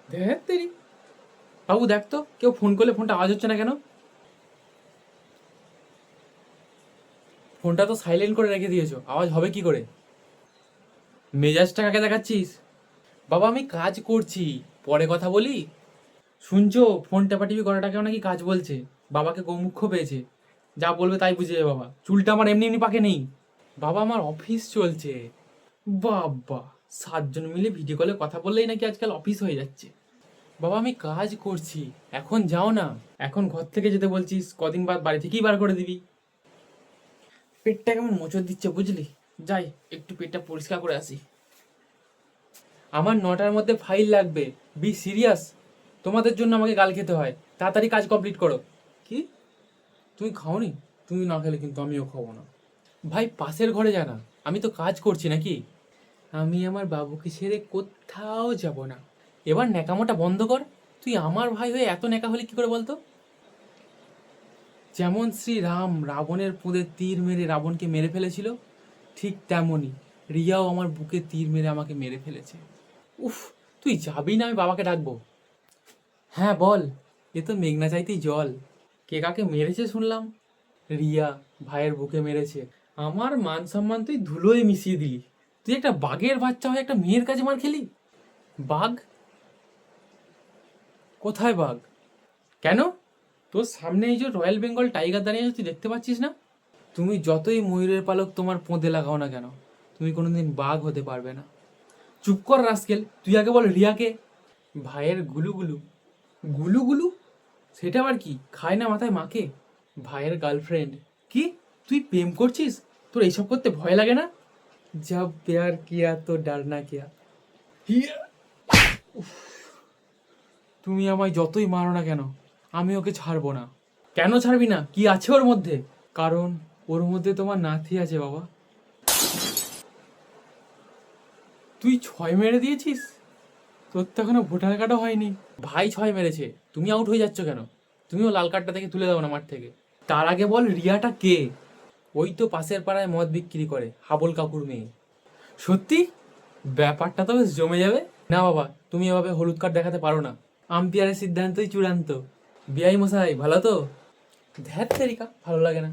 ধ্যাৎ তেরি। বাবু দেখ তো, কেউ ফোন করলে ফোনটা আওয়াজ হচ্ছে না কেন? ফোনটা তো সাইলেন্ট করে রেখে দিয়েছো, আওয়াজ হবে কি করে? মেজাজটা কাকে দেখাচ্ছিস? বাবা আমি কাজ করছি, পরে কথা বলি। শুনছো, ফোন টেপাটিপি করাটাকেও নাকি কাজ বলছে। বাবাকে গোমুখ্য পেয়েছে, যা বলবে তাই বুঝে যাবে বাবা। চুলটা আমার এমনি এমনি পাকে নেই। বাবা আমার অফিস চলছে। বাবা, 7 জন মিলে ভিডিও কলে কথা বললেই নাকি আজকাল অফিস হয়ে যাচ্ছে। বাবা আমি কাজ করছি, এখন যাও না। এখন ঘর থেকে যেতে বলছিস, কদিন বাদ বাড়ি থেকেই বার করে দিবি। পেটটা কেমন মোচড় দিচ্ছে বুঝলি। যাই একটু পেটটা পরিষ্কার করে আসি। আমার 9টার মধ্যে ফাইল লাগবে। Be serious. তোমাদের জন্য আমাকে গাল খেতে হয়। তাড়াতাড়ি কাজ কমপ্লিট করো। কি? তুমি খাওনি? তুমি না খেলে কিন্তু আমিও খাবো না। ভাই পাশের ঘরে যা না, আমি তো কাজ করছি নাকি। আমি আমার বাবুকে ছেড়ে কোথাও যাব না। এবার ন্যাকামোটা বন্ধ কর। তুই আমার ভাই হয়ে এত ন্যাকা হলি কি করে বলতো? যেমন শ্রীরাম রাবণের পুঁদে তীর মেরে রাবণকে মেরে ফেলেছিল, ঠিক তেমনই রিয়াও আমার বুকে তীর মেরে আমাকে মেরে ফেলেছে। উফ, তুই যাবি না? আমি বাবাকে ডাকবো। হ্যাঁ বল। এ তো মেঘনা চাইতেই জল। কে কাকে মেরেছে শুনলাম? রিয়া ভাইয়ের বুকে মেরেছে। আমার মান সম্মান তুই ধুলোয় মিশিয়ে দিলি। তুই একটা বাঘের বাচ্চা হয়ে একটা মেয়ের কাছে মার খেলি। বাঘ? কোথায় বাঘ? কেন? তোর সামনে এই যে রয়্যাল বেঙ্গল টাইগার দাঁড়িয়ে আছে, তুই দেখতে পাচ্ছিস না? তুমি যতই ময়ূরের পালক তোমার পোঁদে লাগাও না কেন, তুমি কোনোদিন বাঘ হতে পারবে না। চুপ কর রাস্কেল, তুই আগে বল রিয়াকে। ভাইয়ের গুলুগুলু? গুলুগুলু? সেটা আবার কি? খায় না মাথায় মাকে? ভাইয়ের গার্লফ্রেন্ড? কি? তুই প্রেম করছিস? তোর এইসব করতে ভয় লাগে না? জব প্যার কিয়া তো ডারনা কিয়া। হিয়া! তুমি আমায় যতই মারো না কেন, আমি ওকে ছাড়বো না। কেন ছাড়বি না? কি আছে ওর মধ্যে? কারণ ওর মধ্যে তোমার নাতি আছে বাবা। তুই 6 মেরে দিয়েছিস? তোর তো এখনো ভোটার কার্ডও হয়নি। ভাই 6 মেরেছে, তুমি আউট হয়ে যাচ্ছ কেন? তুমিও লাল কার্ডটা থেকে তুলে দাও না মাঠ থেকে। তার আগে বল রিয়াটা কে? ওই তো পাশের পাড়ায় মদ বিক্রি করে, হাবল কাকুর মেয়ে। সত্যি? ব্যাপারটা তো বেশ জমে যাবে। না বাবা, তুমি এভাবে হলুদ কার্ড দেখাতে পারো না। আম্পায়ারের সিদ্ধান্তই চূড়ান্ত। বিআই মশাই ভালো তো? ধ্যাত তেরিকা, ভালো লাগে না।